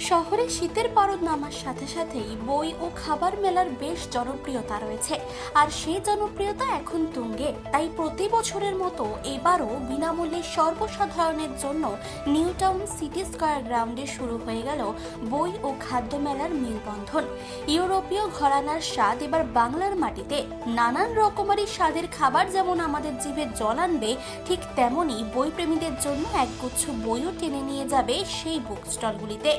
শহরে শীতের পারদ নামার সাথে সাথেই বই ও খাবার মেলার বেশ জনপ্রিয়তা রয়েছে। আর সেই জনপ্রিয়তা এখন তুঙ্গে। তাই প্রতি বছরের মতো এবারও বিনামূল্যে সর্বসাধারণের জন্য নিউ টাউন সিটি স্কয়ার গ্রাউন্ডে শুরু হয়ে গেল বই ও খাদ্য মেলার মেলবন্ধন। ইউরোপীয় ঘরানার স্বাদ এবার বাংলার মাটিতে। নানান রকমারি স্বাদের খাবার যেমন আমাদের জিভে জল আনবে, ঠিক তেমনই বইপ্রেমীদের জন্য একগুচ্ছ বইও টেনে নিয়ে যাবে সেই বুক স্টলগুলিতে।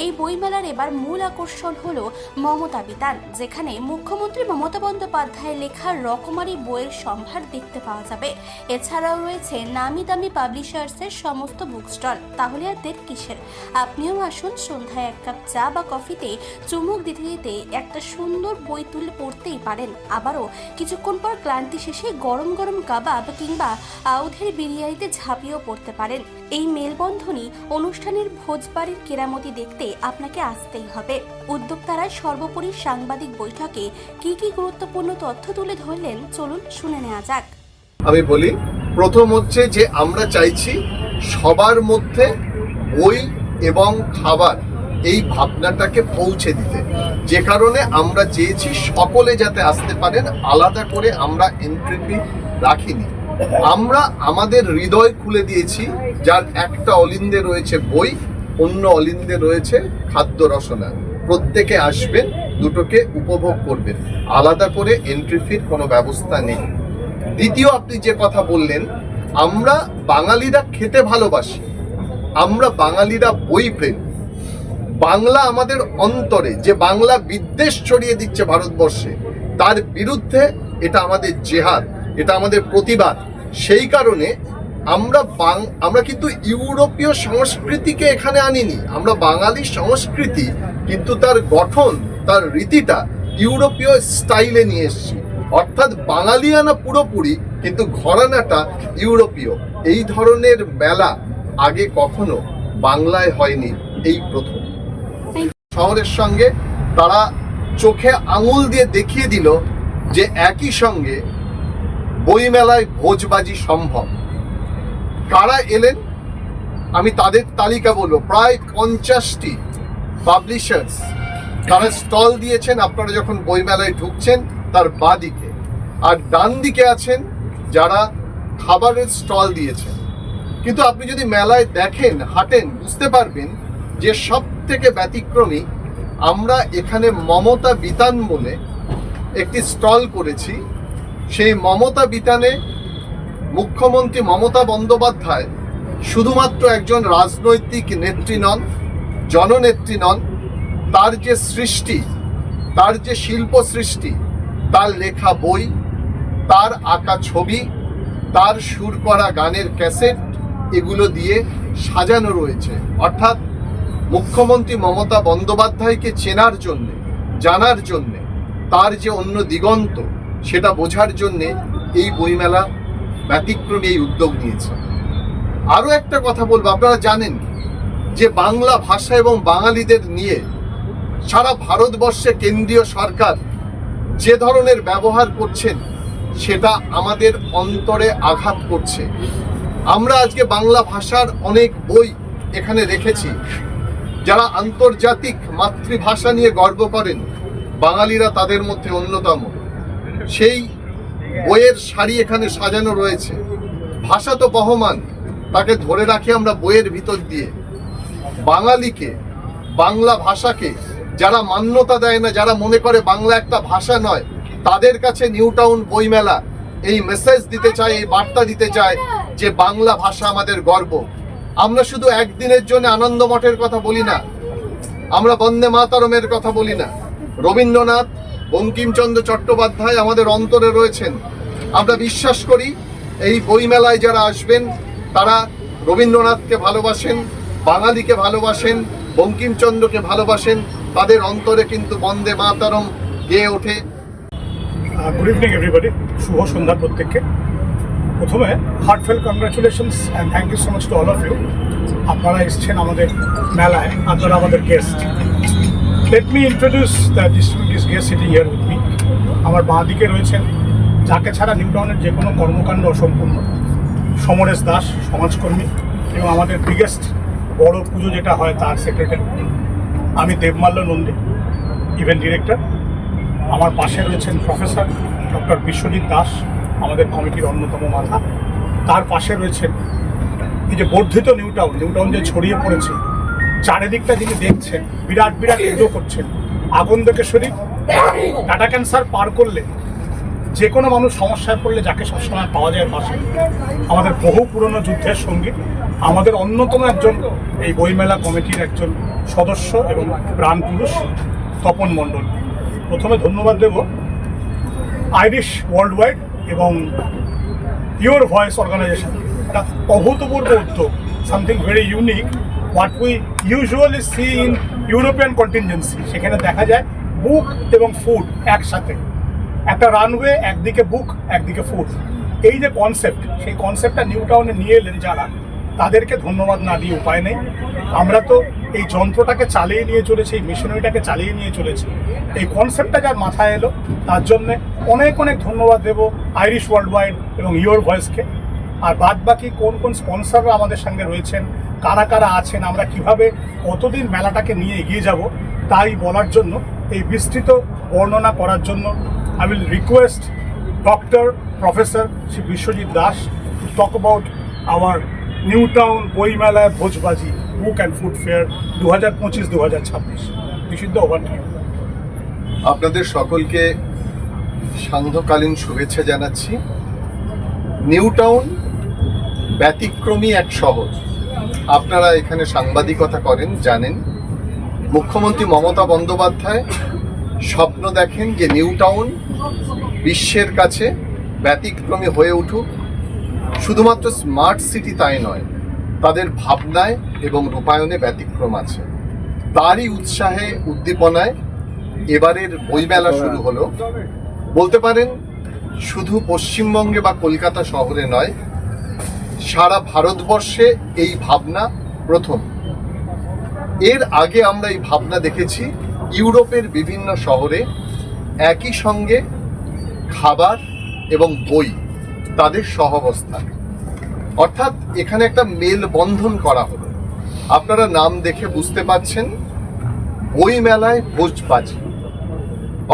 এই বইমেলার এবার মূল আকর্ষণ হলো মমতা বিতান, যেখানে মুখ্যমন্ত্রী মমতা বন্দ্যোপাধ্যায়ের লেখা রকমারি বইয়ের সম্ভার দেখতে পাওয়া যাবে। এছাড়াও রয়েছে নামি দামি পাবলিশার্সের সমস্ত বুক স্টল। তাহলে আর দেরি কিসের? আপনিও আসুন, সন্ধ্যায় এক কাপ চা বা কফিতে চুমুক দিতে দিতে একটা সুন্দর বই তুলে পড়তেই পারেন। আবারও কিছুক্ষণ পর ক্লান্তি শেষে গরম গরম কাবাব কিংবা আউধের বিরিয়ানিতে ঝাঁপিয়েও পড়তে পারেন। এই মেলবন্ধনই অনুষ্ঠানের ভোজবাড়ির কেরামতি দেখতে আপনাকে আসতেই হবে। উদ্যোক্তারা সর্বোপরি সাংবাদিক বৈঠকে কি কি গুরুত্বপূর্ণ তথ্য তুলে ধরলেন, চলুন শুনে নেওয়া যাক। আমি বলি, প্রথম হচ্ছে যে আমরা চাইছি সবার মধ্যে বই এবং খাবার এই ভাবনাটাকে পৌঁছে দিতে, যে কারণে আমরা চেয়েছি সকলে যাতে আসতে পারেন। আলাদা করে আমরা এন্ট্রি ফি রাখিনি। আমরা আমাদের হৃদয় খুলে দিয়েছি, যার একটা অলিন্দে রয়েছে বই, অন্য অলিন্দে রয়েছে খাদ্য রসনা। প্রত্যেকে আসবেন, দুটোকে উপভোগ করবেন। আলাদা করে এন্ট্রি ফির কোনো ব্যবস্থা নেই। দ্বিতীয়, আপনি যে কথা বললেন, আমরা বাঙালিরা খেতে ভালোবাসি, আমরা বাঙালিরা বই প্রেম। বাংলা আমাদের অন্তরে, যে বাংলা বিদ্বেষ ছড়িয়ে দিচ্ছে ভারতবর্ষে, তার বিরুদ্ধে এটা আমাদের জেহাদ, এটা আমাদের প্রতিবাদ। সেই কারণে আমরা কিন্তু ইউরোপীয় সংস্কৃতিকে এখানে আনিনি। আমরা বাঙালি সংস্কৃতি, কিন্তু তার গঠন, তার রীতিটা ইউরোপীয় স্টাইলে নিয়ে এসেছি। অর্থাৎ বাঙালিয়ানা পুরোপুরি, কিন্তু ঘরানাটা ইউরোপীয়। এই ধরনের মেলা আগে কখনো বাংলায় হয়নি, এই প্রথম। শহরের সঙ্গে তারা চোখে আঙুল দিয়ে দেখিয়ে দিল যে একই সঙ্গে বইমেলায় ভোজবাজি সম্ভব। কারা এলেন আমি তাদের তালিকা বলবো। প্রায় 50টি পাবলিশার্স তারা স্টল দিয়েছেন। আপনারা যখন বইমেলায় ঢুকছেন তার বাঁ দিকে, আর ডান দিকে আছেন যারা খাবারের স্টল দিয়েছেন। কিন্তু আপনি যদি মেলায় দেখেন, হাঁটেন, বুঝতে পারবেন যে সব থেকে ব্যতিক্রমী, আমরা এখানে মমতা বিতান বলে একটি স্টল করেছি। সেই মমতা বিতানে মুখ্যমন্ত্রী মমতা বন্দ্যোপাধ্যায় শুধুমাত্র একজন রাজনৈতিক নেত্রী নন, জননেত্রী নন। তার যে সৃষ্টি, তার যে শিল্প সৃষ্টি, তার লেখা বই, তার আঁকা ছবি, তার সুর করা গানের ক্যাসেট, এগুলো দিয়ে সাজানো রয়েছে। অর্থাৎ মুখ্যমন্ত্রী মমতা বন্দ্যোপাধ্যায়কে চেনার জন্যে, জানার জন্যে, তার যে অন্য দিগন্ত, সেটা বোঝার জন্যে এই বইমেলা ব্যতিক্রমী এই উদ্যোগ নিয়েছে। আরও একটা কথা বলবো, আপনারা জানেন যে বাংলা ভাষা এবং বাঙালিদের নিয়ে সারা ভারতবর্ষে কেন্দ্রীয় সরকার যে ধরনের ব্যবহার করছেন, সেটা আমাদের অন্তরে আঘাত করছে। আমরা আজকে বাংলা ভাষার অনেক বই এখানে রেখেছি। যারা আন্তর্জাতিক মাতৃভাষা নিয়ে গর্ব করেন, বাঙালিরা তাদের মধ্যে অন্যতম। সেই বইয়ের সারি এখানে সাজানো রয়েছে। ভাষা তো বহমান, তাকে ধরে রাখি আমরা বইয়ের ভিতর দিয়ে। বাঙালিকে, বাংলা ভাষাকে যারা মান্যতা দেয় না, যারা মনে করে বাংলা একটা ভাষা নয়, তাদের কাছে নিউ টাউন বইমেলা এই মেসেজ দিতে চায়, এই বার্তা দিতে চায় যে বাংলা ভাষা আমাদের গর্ব। আমরা শুধু একদিনের জন্য আনন্দ মঠের কথা বলি না, আমরা বন্দে মাতরমের কথা বলি না। রবীন্দ্রনাথ, বঙ্কিমচন্দ্র চট্টোপাধ্যায় আমাদের অন্তরে রয়েছেন। আমরা বিশ্বাস করি এই বইমেলায় যারা আসবেন তারা রবীন্দ্রনাথকে ভালোবাসেন, বাঙালিকে ভালোবাসেন, বঙ্কিমচন্দ্রকে ভালোবাসেন। তাদের অন্তরে কিন্তু বন্দে মাতরম গেয়ে ওঠে। গুড ইভিনিং এভরিবডি, শুভ সন্ধ্যা প্রত্যেককে। প্রথমে heartfelt congratulations and thank you so much to all of you. আপনারা এসছেন আমাদের মেলায়, আপনারা আমাদের guest. Let me introduce the distributive guest sitting here with me. আমার বাঁ দিকে রয়েছেন, যাকে ছাড়া নিউ টাউনের যে কোনো কর্মকাণ্ড অসম্পূর্ণ, সমরেশ দাস, সমাজকর্মী এবং আমাদের বিগেস্ট বড় পুজো যেটা হয় তার সেক্রেটারি। আমি দেবমাল্য নন্দী, ইভেন্ট ডিরেক্টর। আমার পাশে রয়েছেন প্রফেসর ডক্টর বিশ্বজিৎ দাস, আমাদের কমিটির অন্যতম মাথা। তার পাশে রয়েছেন এই যে বর্ধিত নিউটাউন যে ছড়িয়ে পড়েছে, চারিদিকটা যিনি দেখছেন, বিরাট বিরাট পুজো করছেন। আগন্দেকেশ্বরী ডাটা ক্যান্সার পার করলে যে কোনো মানুষ সমস্যায় পড়লে যাকে সবসময় পাওয়া যায় পাশে, আমাদের বহু পুরনো যুদ্ধের সঙ্গী, আমাদের অন্যতম একজন এই বইমেলা কমিটির একজন সদস্য এবং প্রাণ পুরুষ তপন মণ্ডল। প্রথমে ধন্যবাদ দেব আইরিশ ওয়ার্ল্ড ওয়াইড এবং ইউর ভয়েস অর্গানাইজেশন। একটা অভূতপূর্ব উদ্যোগ, something very unique, what we usually see in European contingency. সেখানে দেখা যায় বুক এবং ফুড একসাথে, একটা রানওয়ে, একদিকে বুক একদিকে ফুড। এই যে কনসেপ্ট, সেই কনসেপ্টটা নিউটাউনে নিয়ে এলেন যারা, তাদেরকে ধন্যবাদ না দিয়ে উপায় নেই। আমরা তো এই যন্ত্রটাকে চালিয়ে নিয়ে চলেছি, এই মেশিনারিটাকে চালিয়ে নিয়ে চলেছি। এই কনসেপ্টটা যার মাথায় এলো তার জন্যে অনেক অনেক ধন্যবাদ দেব আইরিশ ওয়ার্ল্ড ওয়াইড এবং ইউর ভয়েসকে। আর বাদ বাকি কোন কোন স্পন্সররা আমাদের সঙ্গে রয়েছেন, কারা কারা আছেন, আমরা কিভাবে কতদিন মেলাটাকে নিয়ে এগিয়ে যাব, তাই বলার জন্য, এই বিস্তৃত বর্ণনা করার জন্য I will request Dr. Professor Shri Biswajit Das to talk about our Newtown Boimela Bhojbaji Book and Food Fair 2025-2026. Biswajit, over to you. আপনাদের সকলকে সান্ধ্যকালীন শুভেচ্ছা জানাচ্ছি। নিউটাউন ব্যতিক্রমী এক শহর। আপনারা এখানে সাংবাদিকতা করেন, জানেন মুখ্যমন্ত্রী মমতা বন্দ্যোপাধ্যায় স্বপ্ন দেখেন যে নিউটাউন বিশ্বের কাছে ব্যতিক্রমী হয়ে উঠুক। শুধুমাত্র স্মার্ট সিটি তাই নয়, তাদের ভাবনায় এবং রূপায়ণে ব্যতিক্রম আছে। তারই উৎসাহে উদ্দীপনায় এবারের বইমেলা শুরু হলো। বলতে পারেন শুধু পশ্চিমবঙ্গে বা কলকাতা শহরে নয়, সারা ভারতবর্ষে এই ভাবনা প্রথম। এর আগে আমরা এই ভাবনা দেখেছি ইউরোপের বিভিন্ন শহরে, একই সঙ্গে খাবার এবং বই তাদের সহাবস্থান, অর্থাৎ এখানে একটা মেলবন্ধন করা হলো। আপনারা নাম দেখে বুঝতে পারছেন, বই মেলায় ভোজবাজি।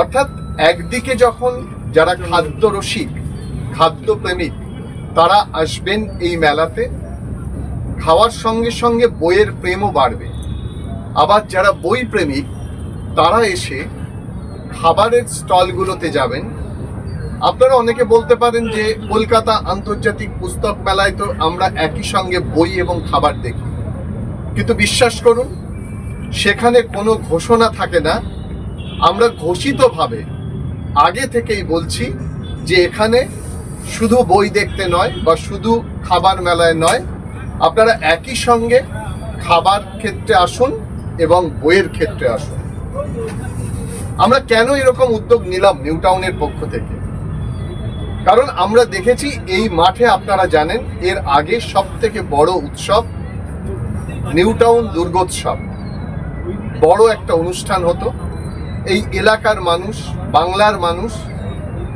অর্থাৎ একদিকে যখন যারা খাদ্য রসিক, খাদ্য প্রেমিক, তারা আসবেন এই মেলাতে, খাওয়ার সঙ্গে সঙ্গে বইয়ের প্রেমও বাড়বে। আবার যারা বই প্রেমিক তারা এসে খাবারের স্টলগুলোতে যাবেন। আপনারা অনেকে বলতে পারেন যে কলকাতা আন্তর্জাতিক পুস্তক মেলায় তো আমরা একই সঙ্গে বই এবং খাবার দেখি, কিন্তু বিশ্বাস করুন সেখানে কোনো ঘোষণা থাকে না। আমরা ঘোষিতভাবে আগে থেকেই বলছি যে এখানে শুধু বই দেখতে নয় বা শুধু খাবার মেলায় নয়, আপনারা একই সঙ্গে খাবার ক্ষেত্রে আসুন এবং বইয়ের ক্ষেত্রে আসুন। আমরা কেন এরকম উদ্যোগ নিলাম নিউটাউনের পক্ষ থেকে? কারণ আমরা দেখেছি এই মাঠে, আপনারা জানেন এর আগে সব থেকে বড় উৎসব নিউটাউন দুর্গোৎসব, বড় একটা অনুষ্ঠান হতো। এই এলাকার মানুষ, বাংলার মানুষ,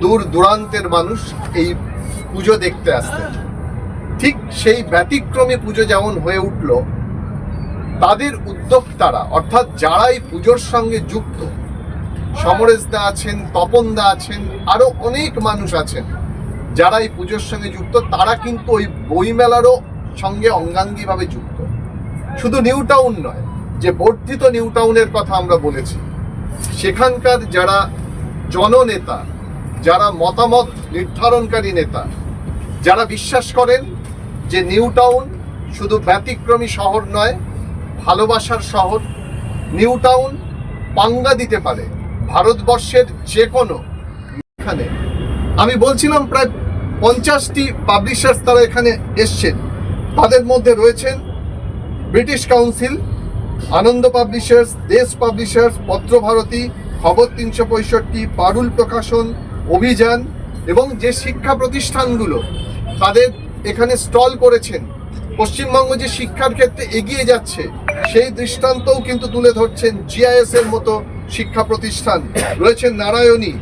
দূর দূরান্তের মানুষ এই পুজো দেখতে আসতেন। ঠিক সেই ব্যতিক্রমী পুজো যেমন হয়ে উঠল, তাদের উদ্যোক্তারা অর্থাৎ যারা এই পুজোর সঙ্গে যুক্ত, সমরেশদা আছেন, তপনদা আছেন, আরো অনেক মানুষ আছেন যারা এই পুজোর সঙ্গে যুক্ত, তারা কিন্তু ওই বইমেলারও সঙ্গে অঙ্গাঙ্গিভাবে যুক্ত। শুধু নিউটাউন নয়, যে বর্ধিত নিউটাউনের কথা আমরা বলেছি, সেখানকার যারা জননেতা, যারা মতামত নির্ধারণকারী নেতা, যারা বিশ্বাস করেন যে নিউটাউন শুধু ব্যতিক্রমী শহর নয়, ভালোবাসার শহর। নিউটাউন পাঙ্গা দিতে পারে ভারতবর্ষের যে কোনো এখানে। আমি বলছিলাম প্রায় 50টি পাবলিশার্স তারা এখানে এসছেন। তাদের মধ্যে রয়েছেন ব্রিটিশ কাউন্সিল, আনন্দ পাবলিশার্স, দেশ পাবলিশার্স, পত্রভারতী, খবর 365, পারুল প্রকাশন, অভিযান, এবং যে শিক্ষা প্রতিষ্ঠানগুলো তাদের এখানে স্টল করেছেন। পশ্চিমবঙ্গ যে শিক্ষার ক্ষেত্রে এগিয়ে যাচ্ছে সেই দৃষ্টান্তও কিন্তু তুলে ধরছেন। জিআইএস এর মতো শিক্ষা প্রতিষ্ঠান রয়েছেন, নারায়ণী,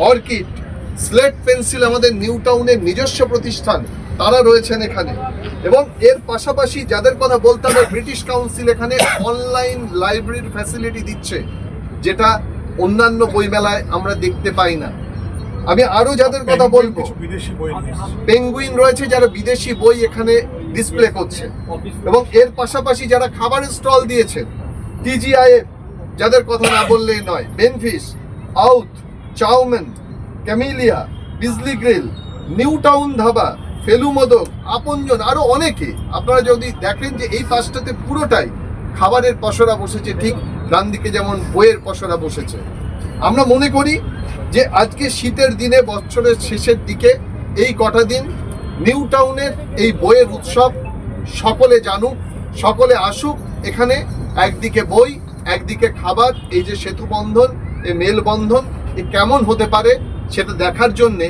অর্কিড, স্লেট পেন্সিল আমাদের নিউটাউনের নিজস্ব প্রতিষ্ঠান, তারা রয়েছেন এখানে। এবং এর পাশাপাশি যাদের কথা বলতে হবে, ব্রিটিশ কাউন্সিল এখানে অনলাইন লাইব্রেরির ফ্যাসিলিটি দিচ্ছে, যেটা অন্যান্য বইমেলায় আমরা দেখতে পাই না। আমি আরো যাদের কথা বলবো, বিদেশি বই পেঙ্গুইন রয়েছে যারা বিদেশি বই এখানে ডিসপ্লে করছে। এবং এর পাশাপাশি যারা খাবারের স্টল দিয়েছেন, TGIF যাদের কথা না বললেই নয়, Benfish, Oudh, Chowman, Camellia, Bijoli Grill, New Town Dhaba, Felu Modak, Aponjon, আরো অনেকে। আপনারা যদি দেখেন যে এই পাশটাতে পুরোটাই খাবারের পসরা বসেছে, ঠিক ডান দিকে যেমন বইয়ের পসরা বসেছে। আমরা মনে করি যে আজকে শীতের দিনে, বছরের শেষের দিকে এই কটা দিন নিউ টাউনের এই বইয়ের উৎসব সকলে জানুক, সকলে আসুক এখানে। একদিকে বই, একদিকে খাবার, এই যে সেতু বন্ধন, এই মেলবন্ধন এ কেমন হতে পারে সেটা দেখার জন্যে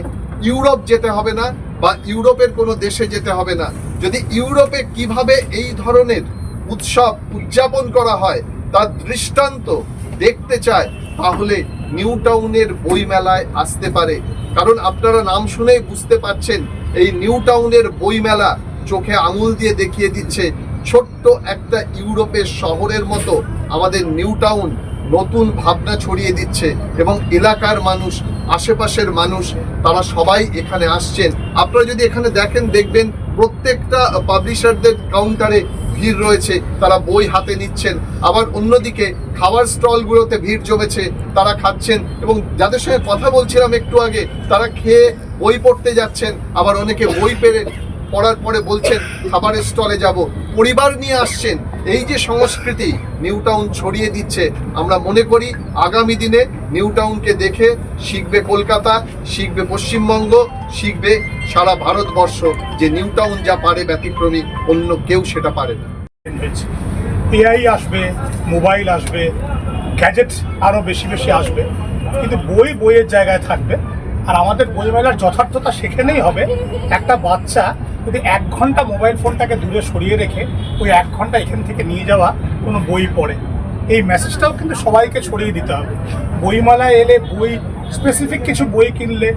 ইউরোপ যেতে হবে না, বা ইউরোপের কোনো দেশে যেতে হবে না। যদি ইউরোপে কিভাবে এই ধরনের উৎসব উদযাপন করা হয় তার দৃষ্টান্ত দেখতে চায়, তাহলে নিউ টাউনের বই মেলায় আসতে পারে। কারণ আপনারা নাম শুনেই বুঝতে পারছেন, এই নিউ টাউনের বই মেলা চোখে আঙুল দিয়ে দেখিয়ে দিচ্ছে ছোট্ট একটা ইউরোপের শহরের মতো আমাদের নিউ টাউন নতুন ভাবনা ছড়িয়ে দিচ্ছে। এবং এলাকার মানুষ, আশেপাশের মানুষ, তারা সবাই এখানে আসছেন। আপনারা যদি এখানে দেখেন, দেখবেন প্রত্যেকটা পাবলিশারদের কাউন্টারে ভিড় রয়েছে, তারা বই হাতে নিচ্ছেন। আবার অন্যদিকে খাবার স্টলগুলোতে ভিড় জমেছে, তারা খাচ্ছেন। এবং যাদের সঙ্গে কথা বলছিলাম একটু আগে, তারা খেয়ে বই পড়তে যাচ্ছেন। আবার অনেকে বই পড়ার পরে বলছেন খাবারের স্টলে যাব, পরিবার নিয়ে আসছেন। এই যে সংস্কৃতি নিউ টাউন ছড়িয়ে দিচ্ছে, আমরা মনে করি আগামী দিনে নিউ টাউনকে দেখে শিখবে কলকাতা, শিখবে পশ্চিমবঙ্গ, শিখবে সারা ভারতবর্ষ, যে নিউ টাউন যা পারে ব্যতিক্রমী অন্য কেউ সেটা পারে না। AI আসবে, মোবাইল আসবে, গ্যাজেট আরও বেশি বেশি আসবে, কিন্তু বইয়ের জায়গায় থাকবে। আর আমাদের বইমেলার যথার্থতা সেখানেই হবে, একটা বাচ্চা যদি 1 ঘন্টা মোবাইল ফোনটাকে দূরে সরিয়ে রেখে ওই 1 ঘন্টা এখান থেকে নিয়ে যাওয়া কোনো বই পড়ে, এই মেসেজটাও কিন্তু সবাইকে ছড়িয়ে দিতে হবে। বইমেলায় এলে বই স্পেসিফিক কিছু বই কিনলে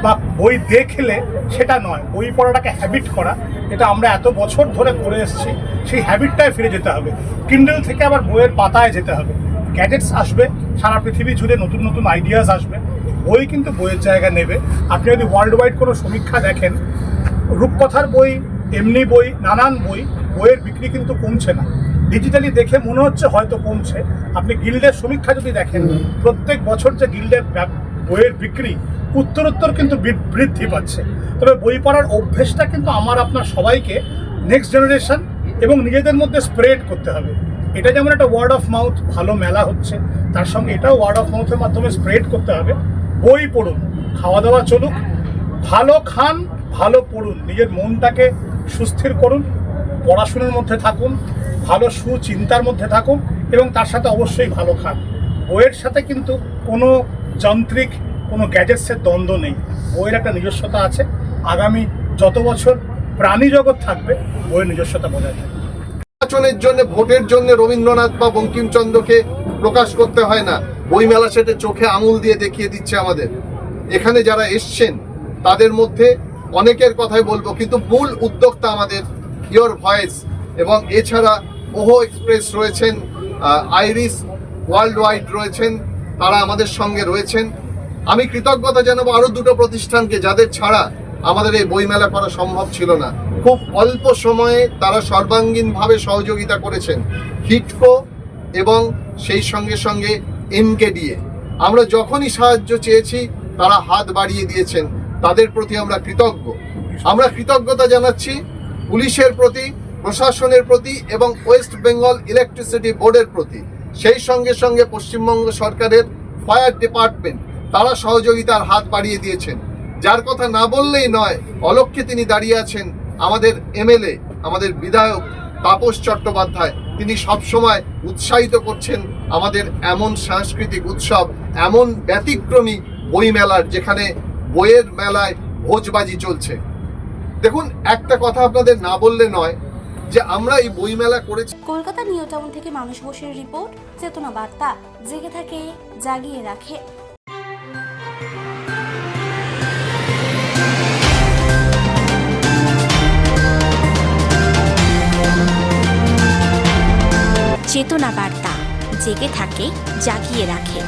বা বই দেখলে সেটা নয়, বই পড়াটাকে হ্যাবিট করা, এটা আমরা এত বছর ধরে করে এসেছি, সেই হ্যাবিটটায় ফিরে যেতে হবে। কিন্ডেল থেকে আবার বইয়ের পাতায় যেতে হবে। গ্যাজেটস আসবে, সারা পৃথিবী জুড়ে নতুন নতুন আইডিয়াস আসবে, বই কিন্তু বইয়ের জায়গা নেবে। আপনি যদি ওয়ার্ল্ড ওয়াইড কোনো সমীক্ষা দেখেন, রূপকথার বই, এমনি বই, নানান বইয়ের বিক্রি কিন্তু কমছে না। ডিজিটালি দেখে মনে হচ্ছে হয়তো কমছে। আপনি গিল্ডের সমীক্ষা যদি দেখেন, প্রত্যেক বছর যে গিল্ডের বইয়ের বিক্রি উত্তরোত্তর কিন্তু বৃদ্ধি পাচ্ছে। তবে বই পড়ার অভ্যেসটা কিন্তু আমার আপনার সবাইকে নেক্সট জেনারেশন এবং নিজেদের মধ্যে স্প্রেড করতে হবে। এটা যেমন একটা ওয়ার্ড অফ মাউথ, ভালো মেলা হচ্ছে, তার সঙ্গে এটাও ওয়ার্ড অফ মাউথের মাধ্যমে স্প্রেড করতে হবে। বই পড়ুন, খাওয়া দাওয়া চলুক, ভালো খান, ভালো পড়ুন, নিজের মনটাকে সুস্থির করুন, পড়াশোনার মধ্যে থাকুন, ভালো সুচিন্তার মধ্যে থাকুন, এবং তার সাথে অবশ্যই ভালো খান। বইয়ের সাথে কিন্তু কোনো যান্ত্রিক, কোনো গ্যাজেটসের দ্বন্দ্ব নেই। বইয়ের একটা নিজস্বতা আছে। আগামী যত বছর প্রাণী জগৎ থাকবে, বইয়ের নিজস্বতা বজায় থাকবে। নির্বাচনের জন্য, ভোটের জন্য রবীন্দ্রনাথ বা বঙ্কিমচন্দ্রকে প্রকাশ করতে হয় না। বইমেলা সেটা চোখে আঙুল দিয়ে দেখিয়ে দিচ্ছে আমাদের। এখানে যারা এসছেন তাদের মধ্যে অনেকের কথাই বলবো, কিন্তু মূল উদ্যোক্তা আমাদের ইয়োর ভয়েস, এবং এছাড়া ওহো এক্সপ্রেস রয়েছেন, আইরিস ওয়ার্ল্ড ওয়াইড রয়েছেন, তারা আমাদের সঙ্গে রয়েছেন। আমি কৃতজ্ঞতা জানাবো আরও 2টো প্রতিষ্ঠানকে, যাদের ছাড়া আমাদের এই বইমেলা করা সম্ভব ছিল না। খুব অল্প সময়ে তারা সর্বাঙ্গীনভাবে সহযোগিতা করেছেন, হিটকো এবং সেই সঙ্গে সঙ্গে NKDA। আমরা যখনই সাহায্য চেয়েছি তারা হাত বাড়িয়ে দিয়েছেন, তাদের প্রতি আমরা কৃতজ্ঞ। আমরা কৃতজ্ঞতা জানাচ্ছি পুলিশের প্রতি, প্রশাসনের প্রতি এবং ওয়েস্ট বেঙ্গল ইলেকট্রিসিটি বোর্ডের প্রতি। সেই সঙ্গে সঙ্গে পশ্চিমবঙ্গ সরকারের ফায়ার ডিপার্টমেন্ট, তারা সহযোগিতার হাত বাড়িয়ে দিয়েছেন। যার কথা না বললেই নয়, অলক্ষ্যে তিনি দাঁড়িয়ে আছেন আমাদের MLA, আমাদের বিধায়ক তাপস চট্টোপাধ্যায়। তিনি সবসময় উৎসাহিত করছেন আমাদের এমন সাংস্কৃতিক উৎসব, এমন ব্যতিক্রমী বই মেলার, যেখানে বইয়ের মেলায় ভোজবাজি চলছে। দেখুন, একটা কথা আপনাদের না বললে নয়, যে আমরা এই বই মেলা করেছি। কলকাতা নিউ টাউন থেকে মানুষ বসের রিপোর্ট, চেতনা বার্তা, জেগে থাকে, জাগিয়ে রাখে। চেতনা বার্তা, জেগে থাকে, জাগিয়ে রাখে।